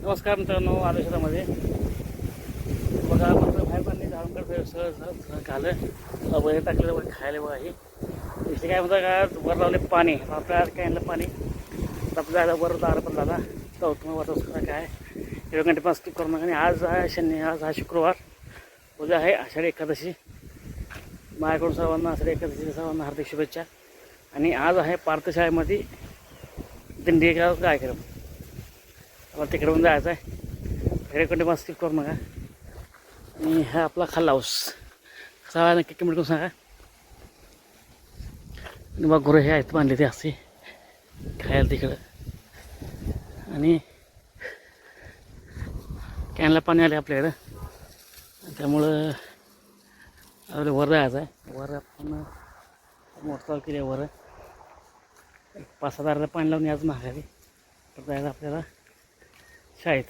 नमस्कार मित्रांनो, आदेशामध्ये बघा म्हटलं बाहेर पाणी झाडून सगळं घालं वगैरे टाकलेलं वगैरे खायला बघा. ही इथे काय म्हणतात का वर लावले पाणी आपल्या कॅनला पाणी आपलं जायला वर दार पण झाला चौथं वाटत काय 1 घंटे 5 स्किप करू नका. आणि आज आहे आज हा शुक्रवार, उद्या आहे आषाढी एकादशी. माझ्याकडून सर्वांना आषाढी एकादशी सर्वांना हार्दिक शुभेच्छा. आणि आज आहे पार्थशाळेमध्ये दिंडी कार्यक्रम. मला तिकडे पण जायचं आहे. 1 घंटे 5 स्किप करू नका. आणि हा आपला खाल्ला हाऊस कसा नक्की कमेंट करून सांगा. आणि मग गुरं हे आहेत बांधले ते असे खायला तिकडं. आणि कॅनला पाणी आले आपल्याकडं, त्यामुळं आपल्याला वर जायचं आहे. वर आपण मोटरसायकल केली वर 5-6 दाराला पाणी लावून आज महागारी तर जायचं आपल्याला शाळेत.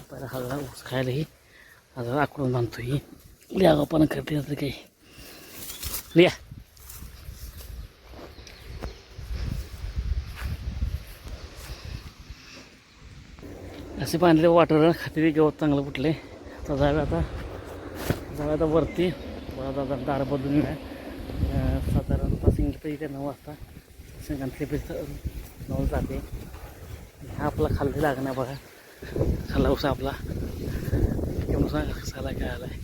पहिला हा ऊस खायलाही हा आकडून बांधतो. ही लिहा पण करते असं काही लिहा. असे बांधले वाटर खाते गवत चांगलं फुटले. तर जाऊया आता वरती. दादा दार बदलून साधारणतः सिंगल इथे 9 वाजता सिंगल 9 जाते. हा आपला खाल्ली लागणार बघा खाल्ला उसा आपला कसाला काय आला आहे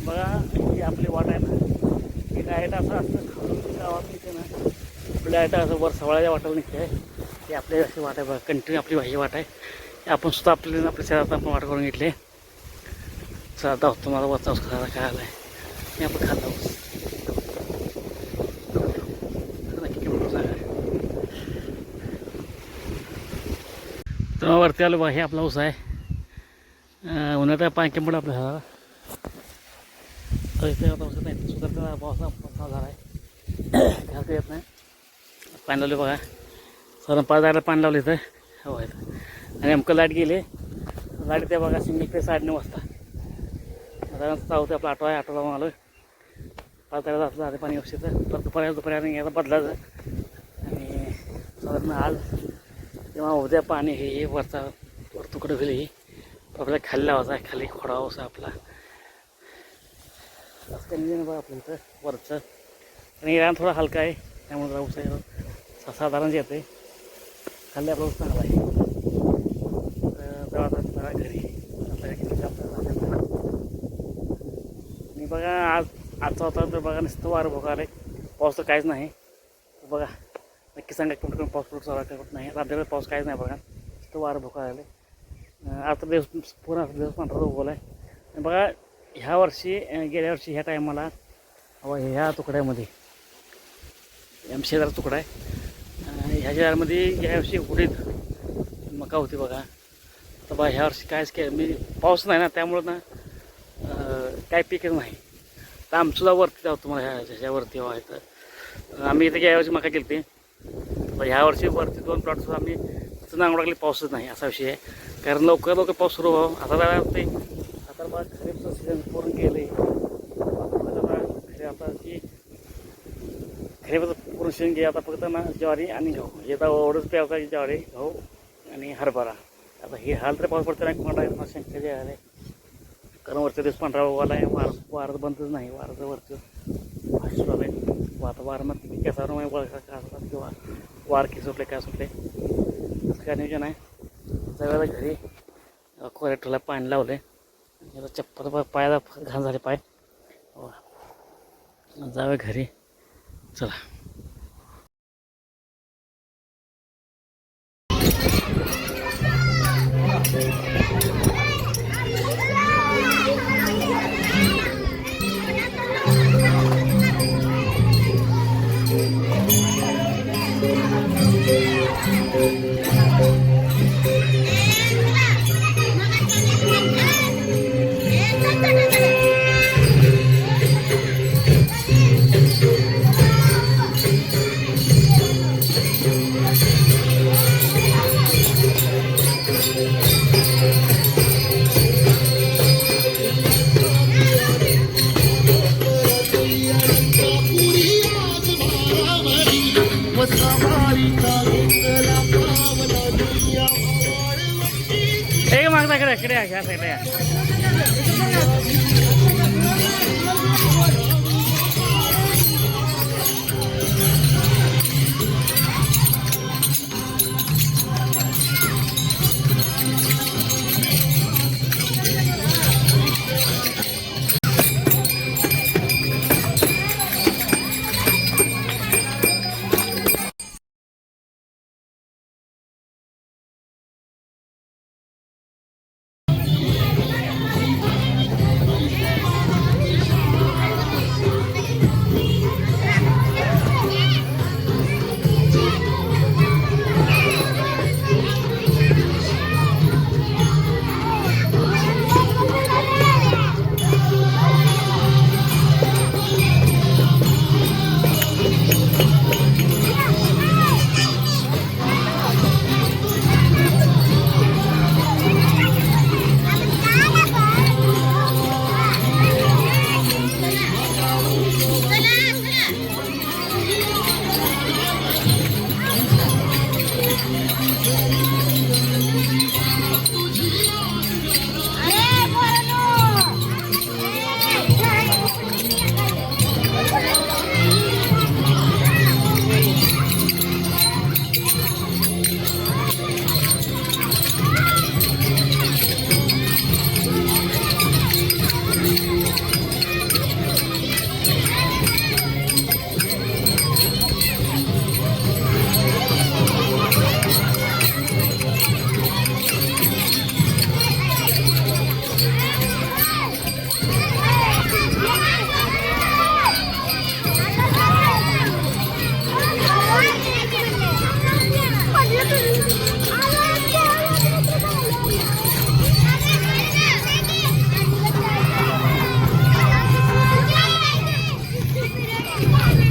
बघा. ही आपली वाट आहे ना, ही डायरेक्ट असं असतं गावात निघते ना आपल्या डायरेक्ट असं वर सवळ्याच्या वाटाला निघते आहे. ती आपली अशी वाट आहे बघा, कंटिन्यू आपली ही वाट आहे. आपण सुद्धा आपल्या शहरात आपण वाट करून घेतली. चला दाखवतो मला वरचा ऊस खायला काय आला आहे. मी आपण खाल्ला ऊस तर वरती आलो बघा. हे आपला ऊस आहे. उन्हाळ्यात पाण्यामुळे आपल्या झाला तर इथे आता ऊस नाही सुधारता पावसा झाला आहे घालता येत नाही. पाणी लावले बघा. साधारण 5 जायला पाणी लावले इथं हो आहे. आणि नेमकं लाईट गेले. लाईट त्या बघा सिंगल 9:30 वाजता साधारण होते आपला 8 आहे. 8 लावून आलो 5 जायला जाते पाणी व्यवस्थित. परत दुपारी याचा बदलायचं. आणि साधारण आज तेव्हा उद्या पाणी हे वर तुकडं होईल. ही आपल्याला खाली लावायचं आहे, खाली खोडावं असं आपला असं बघा आपलं इथं वरचं. आणि इराण थोडा हलका आहे त्यामुळे ऊस आहे साधारण येते. खाली आपला ऊस चांगला आहे. तेव्हा घरी आणि बघा आजचा होता तर बघा नुसतं वारं भोगा आलं आहे. पाऊस तर काहीच नाही बघा. नक्की सांगा कुठं पाऊस कुठं चालू करत नाही. राज्याकडे पाऊस काहीच नाही बघा. नुसतं वारं भोका आलं आहे. आता दिवस पूर्ण दिवस पांढरा उगवला आहे. आणि बघा ह्या वर्षी गेल्या वर्षी ह्या टायमाला ह्या तुकड्यामध्ये शेजारा तुकडा आहे. ह्या शेजारामध्ये ह्या वर्षी उडीद मका होती बघा. तर बघा ह्या वर्षी कायच मी पाऊस नाही ना त्यामुळं ना काय पीकच नाही. तर आमचंसुद्धा वरती जाऊ तुम्हाला ह्याच्यावरती आहे. तर आम्ही इथे या वर्षी मका केली होती. तर ह्या वर्षी वरती 2 प्लॉटसुद्धा आम्ही नांगड टाकली. पाऊसच नाही असा विषय आहे. कारण लवकर पाऊस सुरू व्हावं. आता ते आता बघा खरीपचं सीझन पूर्ण गेलं आहे. आता की खरीपचं पूर्ण सीझन घे. आता फक्त ना ज्वारी आणि गहू हे तर एवढंच प्यावता ज्वारी गहू आणि हरभरा. आता हे हाल तर पाऊस पडतं नाही कोणता शंका जे आहे. कारण वरच्या दिवस पांढरा उगवला आहे. वारं बंदच नाही. वारचं वरचं भाषण झालं आहे. आता वारं केसावर वळखा का असतात किंवा वार की सुटले काय सुटले असं काय नियोजन आहे. सगळ्याला घरी कोरेटला पाणी लावले. याला चप्पल पायाला घाण झाले पाय. जावे घरी चला. सवारी का इकडे या, ह्या साईडला या.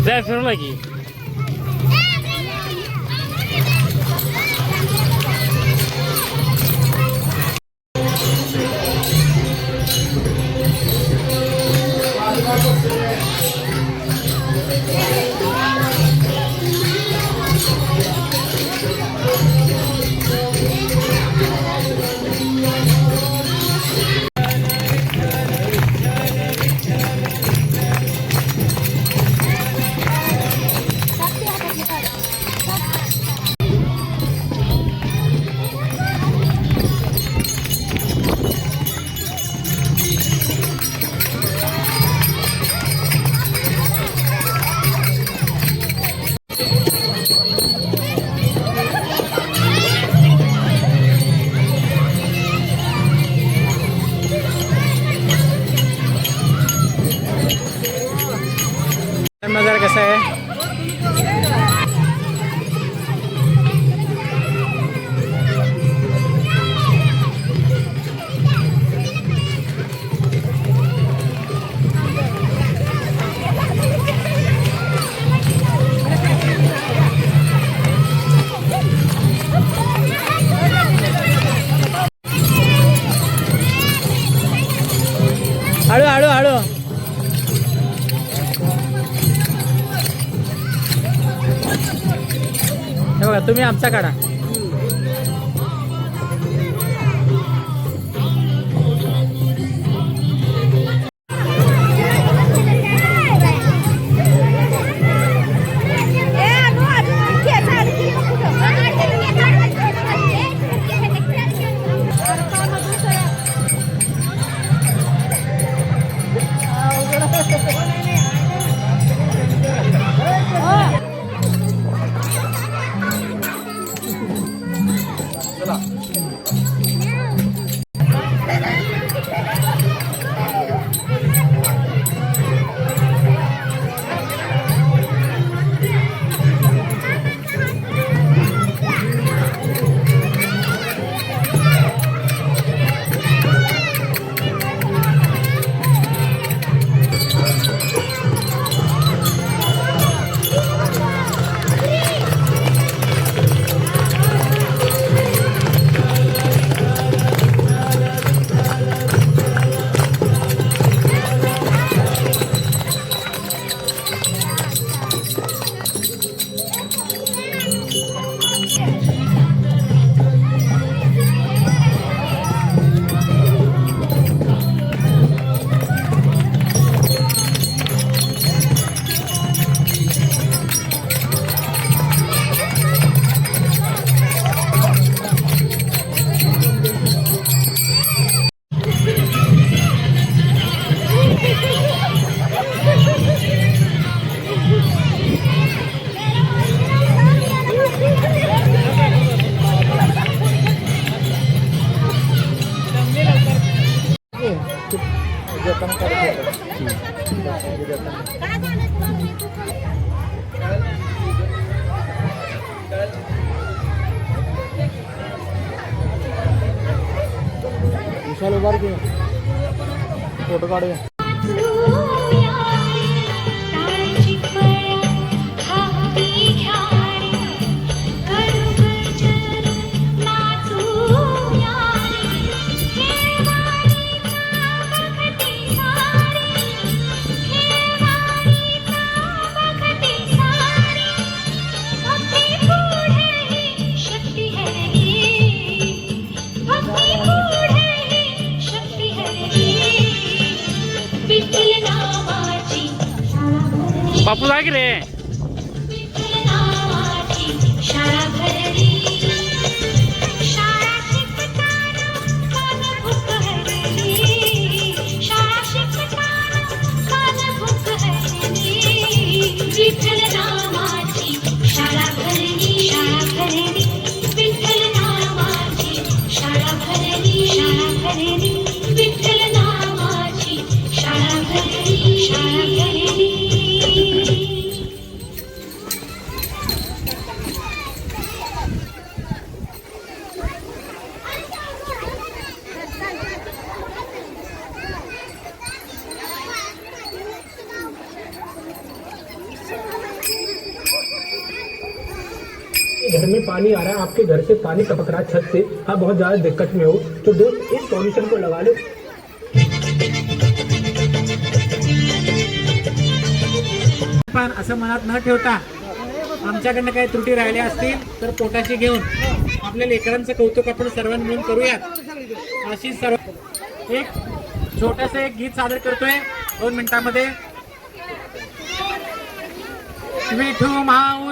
जाय फिरवला की नजारा कसा आहे. हळू हळू हळू हे बघा तुम्ही आमचा काढा. बार की फोटो काढूया. बापू जा की रे. घर में पानी आ रहा है, आपके घर से पानी टपक रहा है छत से, आप बहुत ज्यादा दिक्कत में हो, तो दोस्त इस सॉल्यूशन को लगा लो. पण असं मनात न ठेवता आमच्याकडनं काही त्रुटी राहिल्या असतील तर पोटाशी घेऊन आपल्या लेकरांचं कौतुक आपण सर्वांनी मिळून करूयात. अशी सर्व एक छोटस एक गीत सादर करतोय 2 मिनिटांमध्ये. विठू माऊ